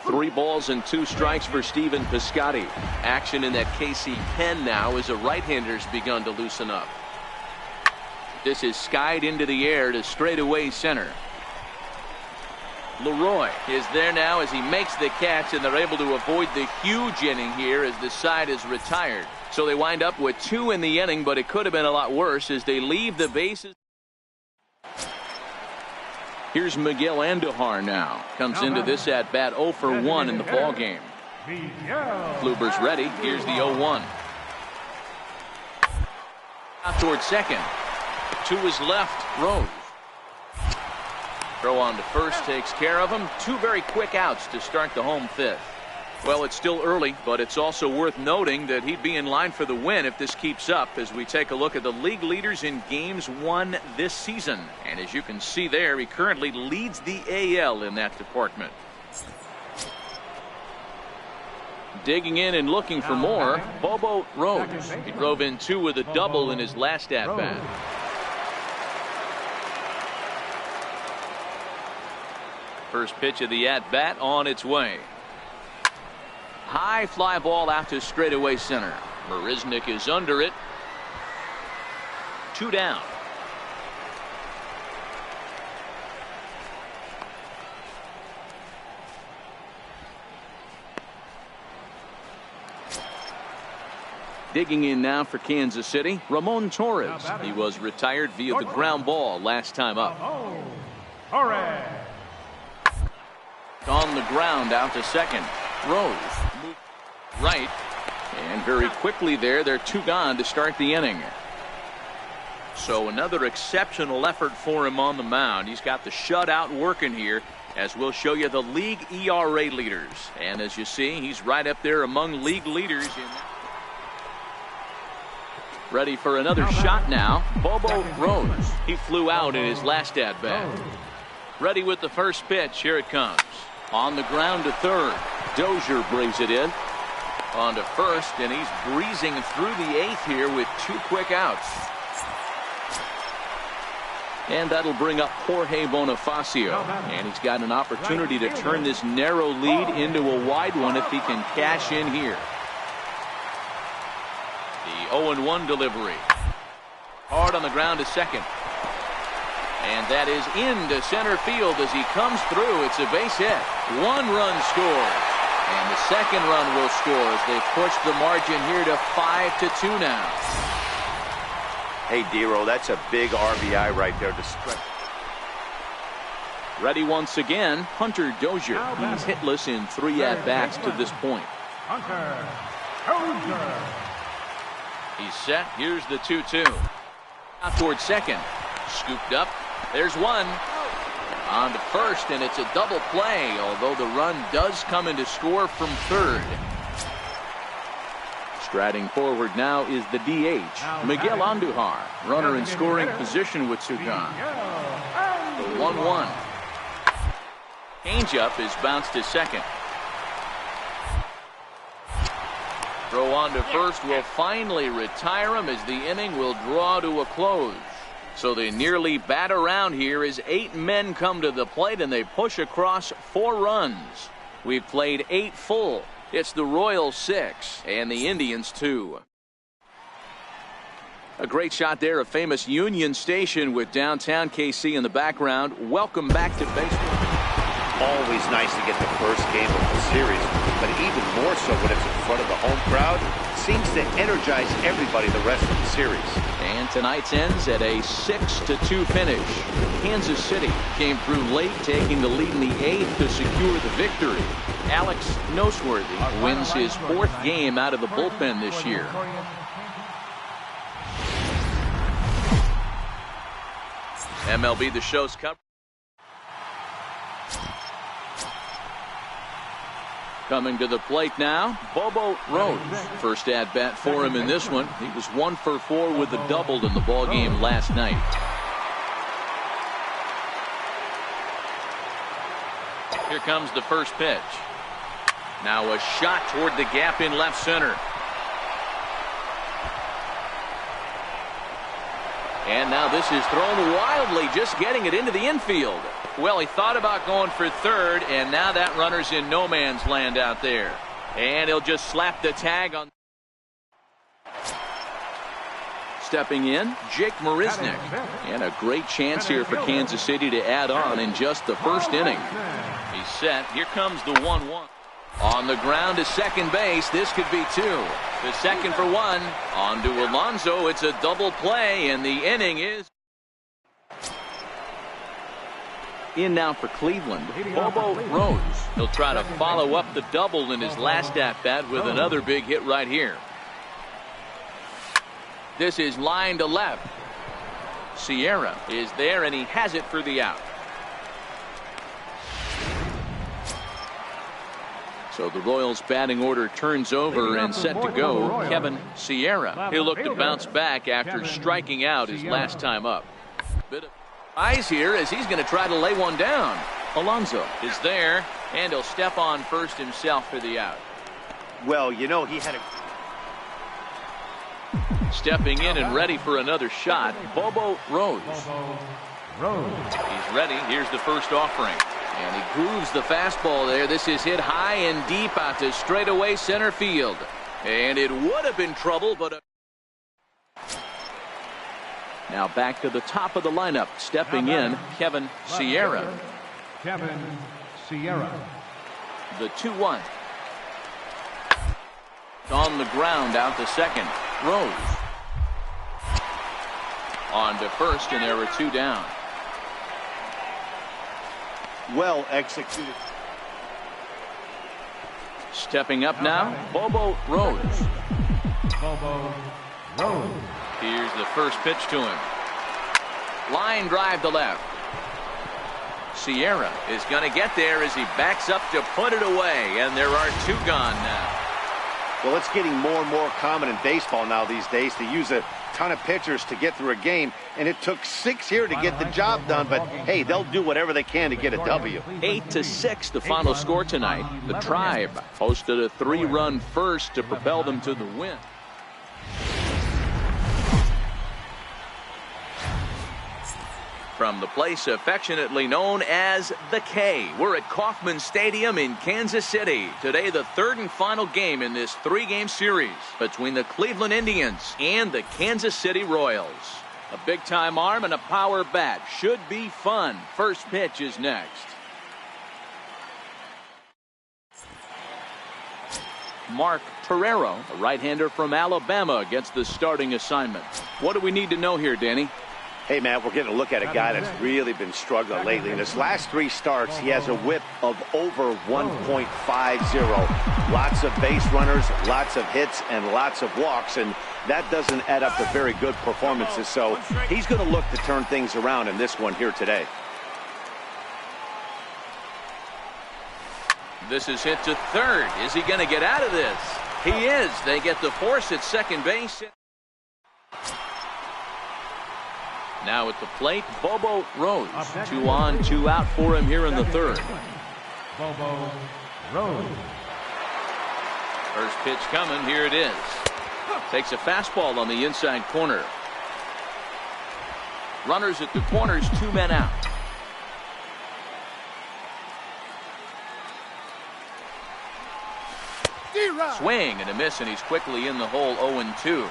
3 balls and 2 strikes for Stephen Piscotty. Action in that KC pen now as a right-hander's begun to loosen up. This is skied into the air to straightaway center. Leroy is there now as he makes the catch, and they're able to avoid the huge inning here as the side is retired. So they wind up with 2 in the inning, but it could have been a lot worse as they leave the bases. Here's Miguel Andujar now. Comes into this at bat 0 for 1 in the ball game. Kluber's ready. Here's the 0-1. Out towards second. To his left, Rose. Throw on to first takes care of him. 2 very quick outs to start the home 5th. Well, it's still early, but it's also worth noting that he'd be in line for the win if this keeps up as we take a look at the league leaders in games won this season. And as you can see there, he currently leads the AL in that department. Digging in and looking for more, Bobo Rose. He drove in 2 with a double in his last at-bat. First pitch of the at-bat on its way. High fly ball out to straightaway center. Marisnick is under it. 2 down. Digging in now for Kansas City, Ramon Torres. He was retired via the ground ball last time up. On the ground out to second. Rose moved right, and very quickly they're 2 gone to start the inning. So another exceptional effort for him on the mound. He's got the shutout working here, as we'll show you the league ERA leaders. And as you see, he's right up there among league leaders. Ready for another shot now, Bobo Rose. He flew out in his last at-bat. Ready with the first pitch. Here it comes. On the ground to third. Dozier brings it in. On to first, and he's breezing through the 8th here with 2 quick outs. And that'll bring up Jorge Bonifacio. And he's got an opportunity to turn this narrow lead into a wide one if he can cash in here. The 0-1 delivery. Hard on the ground to second. And that is into center field as he comes through. It's a base hit. 1 run scores. And the second run will score as they push the margin here to 5-2 now. Hey, Dero, that's a big RBI right there to stretch. Ready once again, Hunter Dozier. He's hitless in 3 at-bats to this point. Hunter Dozier. He's set. Here's the 2-2. Out towards second. Scooped up. There's one. On to first, and it's a double play, although the run does come in to score from third. Striding forward now is the DH, Miguel Andujar. Runner in scoring position with 2 gone. The 1-1. Changeup is bounced to second. Throw on to first will finally retire him as the inning will draw to a close. So they nearly bat around here as 8 men come to the plate and they push across 4 runs. We've played 8 full. It's the Royals 6 and the Indians 2. A great shot there of famous Union Station with downtown KC in the background. Welcome back to baseball. Always nice to get the first game of the series, but even more so when it's in front of the home crowd. Seems to energize everybody the rest of the series. And tonight's ends at a 6-2 finish. Kansas City came through late, taking the lead in the 8th to secure the victory. Alex Noseworthy wins his 4th game out of the bullpen this year. MLB The Show's coverage. Coming to the plate now, Bobo Rose. First at-bat for him in this one. He was 1 for 4 with a double in the ballgame last night. Here comes the first pitch. Now a shot toward the gap in left center. And now this is thrown wildly, just getting it into the infield. Well, he thought about going for third, and now that runner's in no man's land out there. And he'll just slap the tag on. Stepping in, Jake Marisnick. And a great chance here for Kansas City to add on in just the first inning. He's set. Here comes the 1-1. On the ground to second base. This could be 2. The second for 1. On to Alonso. It's a double play, and the inning is in now for Cleveland. Bobo Rose. He'll try to follow up the double in his last at-bat with another big hit right here. This is line to left. Sierra is there, and he has it for the out. So the Royals batting order turns over and set to go. Kevin Sierra. He'll look to bounce back after striking out his last time up. Bit of eyes here as he's going to try to lay one down. Alonso is there, and he'll step on first himself for the out. Well, you know, he had a... Stepping in and ready for another shot, Bobo Rose. He's ready. Here's the first offering. And he grooves the fastball there. This is hit high and deep out to straightaway center field. And it would have been trouble, but... Now back to the top of the lineup. Stepping in, Kevin Sierra. The 2-1. On the ground, out to second. Rose. On to first, and there were 2 down. Well executed. Stepping up now, Bobo Rose. Here's the first pitch to him. Line drive to left. Sierra is going to get there as he backs up to put it away, and there are 2 gone now. Well, it's getting more and more common in baseball now these days to use a ton of pitchers to get through a game, and it took 6 here to get the job done, but hey, they'll do whatever they can to get a W. 8-6 the final score tonight. The Tribe posted a 3-run first to propel them to the win. From the place affectionately known as the K, we're at Kauffman Stadium in Kansas City. Today, the 3rd and final game in this 3-game series between the Cleveland Indians and the Kansas City Royals. A big-time arm and a power bat. Should be fun. First pitch is next. Mark Torero, a right-hander from Alabama, gets the starting assignment. What do we need to know here, Danny? Hey, Matt, we're getting a look at a guy that's really been struggling lately. In his last 3 starts, he has a whip of over 1.50. Lots of base runners, lots of hits, and lots of walks, and that doesn't add up to very good performances. So he's going to look to turn things around in this one here today. This is hit to third. Is he going to get out of this? He is. They get the force at second base. Now at the plate, Bobo Rose. 2 on, 2 out for him here in the 3rd. Bobo Rose. First pitch coming. Here it is. Takes a fastball on the inside corner. Runners at the corners, 2 men out. Swing and a miss, and he's quickly in the hole. 0-2.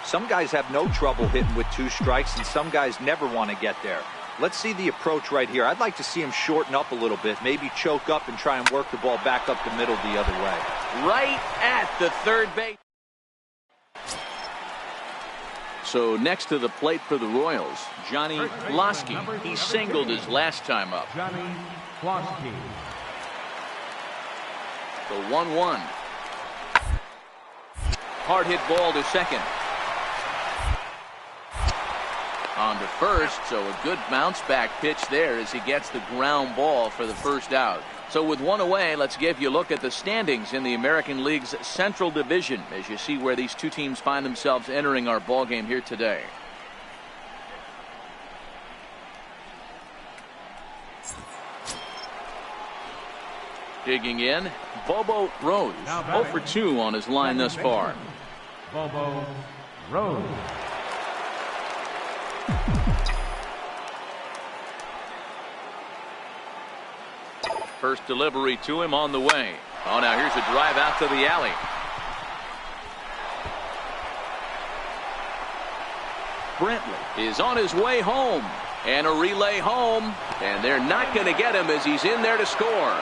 Some guys have no trouble hitting with 2 strikes, and some guys never want to get there. Let's see the approach right here. I'd like to see him shorten up a little bit, maybe choke up and try and work the ball back up the middle the other way. Right at the third base. So next to the plate for the Royals, Johnny Plosky. He singled his last time up. Johnny Plosky. The 1-1. Hard hit ball to second. On to first, so a good bounce back pitch there as he gets the ground ball for the first out. So with 1 away, let's give you a look at the standings in the American League's Central Division as you see where these 2 teams find themselves entering our ball game here today. Digging in, Bobo Rose. 0 for 2 on his line thus far. Bobo Rose. First delivery to him on the way. Oh, now here's a drive out to the alley. Brentley is on his way home. And a relay home. And they're not going to get him as he's in there to score.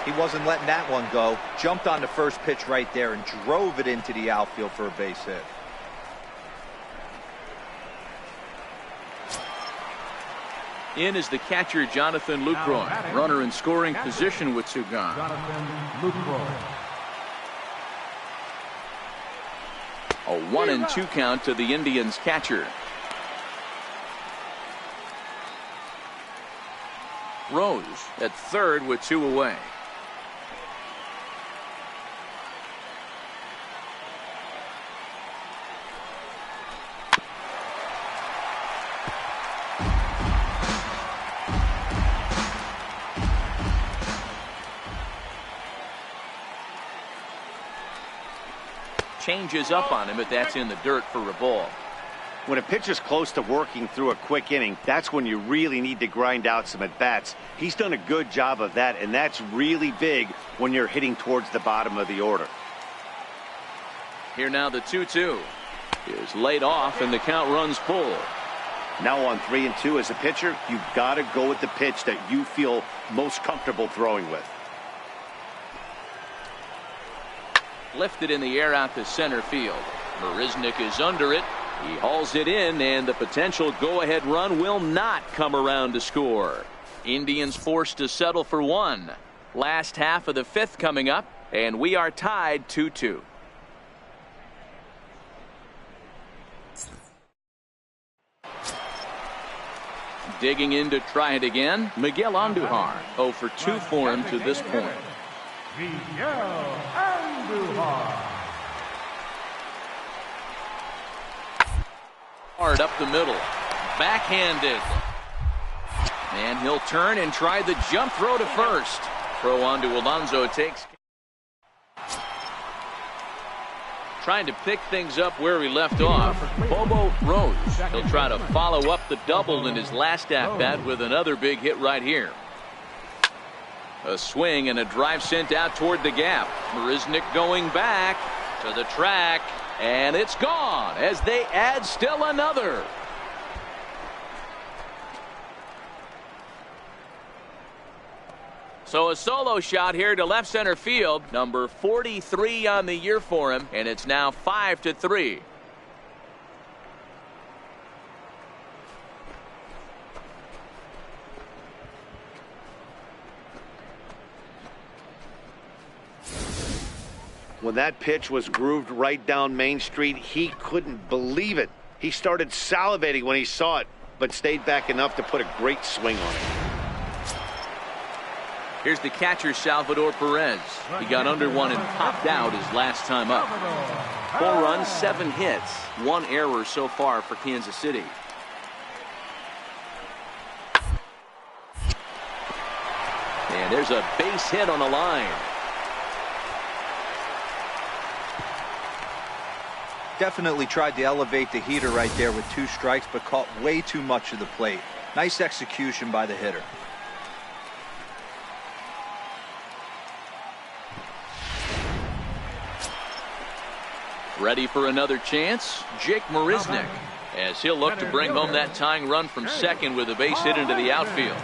He wasn't letting that one go. Jumped on the first pitch right there and drove it into the outfield for a base hit. In is the catcher, Jonathan Lucroy. Runner in scoring position with 2 gone. Jonathan Lucroy. A 1-2 count to the Indians catcher. Rose at third with 2 away. changes up on him, but that's in the dirt for a ball. When a pitcher's close to working through a quick inning, that's when you really need to grind out some at-bats. He's done a good job of that, and that's really big when you're hitting towards the bottom of the order. Here now the 2-2 is laid off, and the count runs full. Now on 3-2 as a pitcher, you've got to go with the pitch that you feel most comfortable throwing with. Lifted in the air out to center field. Marisnick is under it. He hauls it in, and the potential go-ahead run will not come around to score. Indians forced to settle for one. Last half of the fifth coming up, and we are tied 2-2. Digging in to try it again, Miguel Andujar. 0 for 2 for him to this point. Miguel Andujar. Hard up the middle. Backhanded. And he'll turn and try the jump throw to first. Throw on to Alonso takes. Trying to pick things up where he left off. Bobo Rose. He'll try to follow up the double in his last at-bat with another big hit right here. A swing and a drive sent out toward the gap. Marisnick going back to the track. And it's gone as they add still another. So a solo shot here to left center field. Number 43 on the year for him. And it's now 5-3. When that pitch was grooved right down Main Street, he couldn't believe it. He started salivating when he saw it, but stayed back enough to put a great swing on it. Here's the catcher, Salvador Perez. He got under one and popped out his last time up. 4 runs, 7 hits, 1 error so far for Kansas City. And there's a base hit on the line. Definitely tried to elevate the heater right there with 2 strikes, but caught way too much of the plate. Nice execution by the hitter. Ready for another chance? Jake Marisnick, as he'll look to bring home that tying run from second with a base hit into the outfield.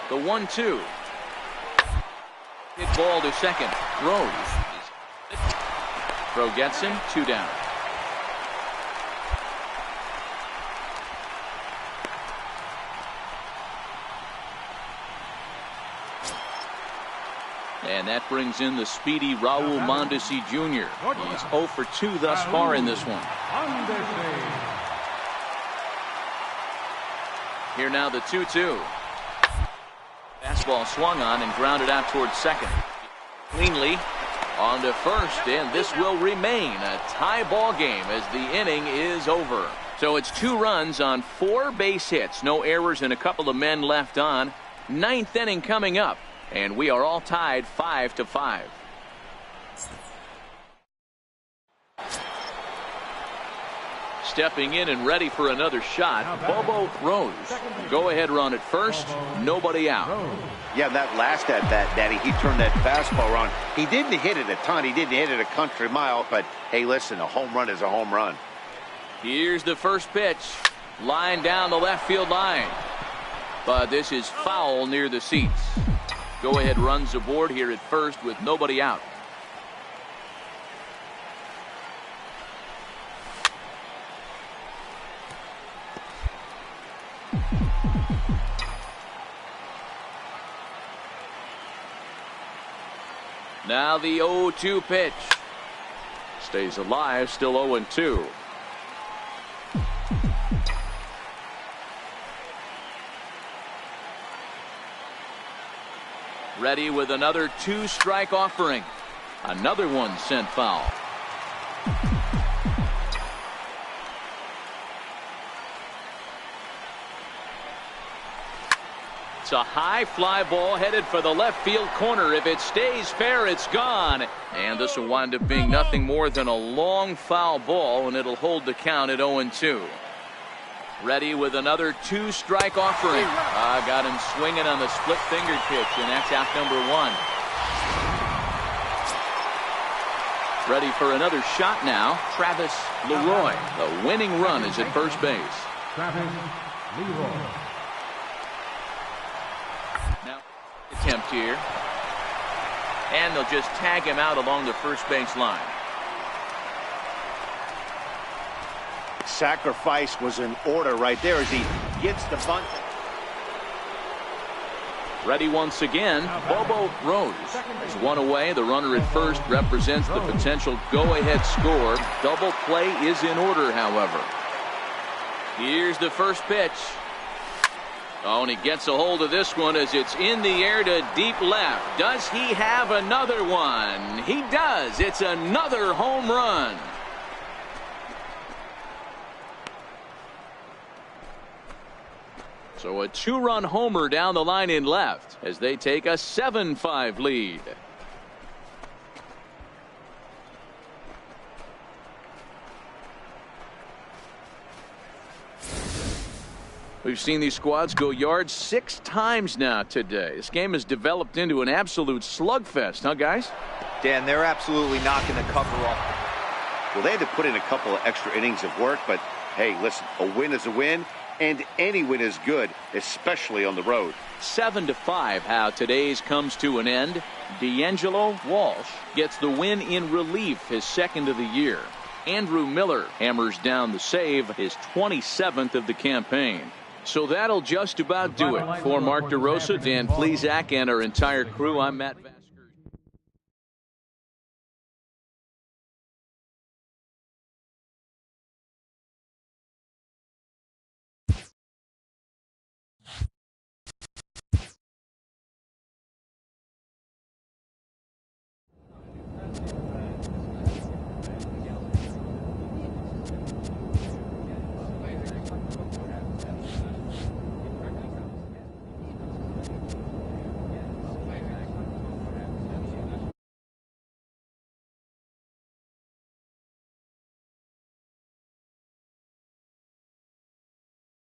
The 1-2. Hit ball to second. Rose. Throw gets him. 2 down. And that brings in the speedy Raul Mondesi Jr. He's 0 for 2 thus far in this one. Here now the 2-2. Fastball swung on and grounded out towards second. Cleanly on to first, and this will remain a tie ball game as the inning is over. So it's 2 runs on 4 base hits, no errors and a couple of men left on. 9th inning coming up, and we are all tied 5-5. Stepping in and ready for another shot, Bobo Rose. Go-ahead run at first, nobody out. Yeah, that last at-bat, Daddy, he turned that fastball on. He didn't hit it a ton. He didn't hit it a country mile, but hey, listen, a home run is a home run. Here's the first pitch. Line down the left field line. But this is foul near the seats. Go-ahead runs aboard here at first with nobody out. Now the 0-2 pitch. Stays alive, still 0-2. Ready with another 2-strike offering. Another one sent foul. It's a high fly ball headed for the left field corner. If it stays fair, it's gone. And this will wind up being nothing more than a long foul ball, and it'll hold the count at 0-2. Ready with another 2-strike offering. Got him swinging on the split finger pitch, and that's out number 1. Ready for another shot now, Travis Leroy. The winning run is at first base. Travis Leroy. Now, attempt here. And they'll just tag him out along the first base line. Sacrifice was in order right there as he gets the bunt. Ready once again, Bobo Rose is one away. The runner at first represents the potential go-ahead score. Double play is in order, however. Here's the first pitch. Oh, and he gets a hold of this one as it's in the air to deep left. Does he have another one? He does. It's another home run. So a 2-run homer down the line in left as they take a 7-5 lead. We've seen these squads go yards 6 times now today. This game has developed into an absolute slugfest, huh, guys? Dan, they're absolutely knocking the cover off. Well, they had to put in a couple of extra innings of work, but hey, listen, a win is a win. And any win is good, especially on the road. 7-5 how today's comes to an end. D'Angelo Walsh gets the win in relief, his second of the year. Andrew Miller hammers down the save, his 27th of the campaign. So that'll just about do it. For Mark DeRosa, Dan Plesac, and our entire crew, I'm Matt Van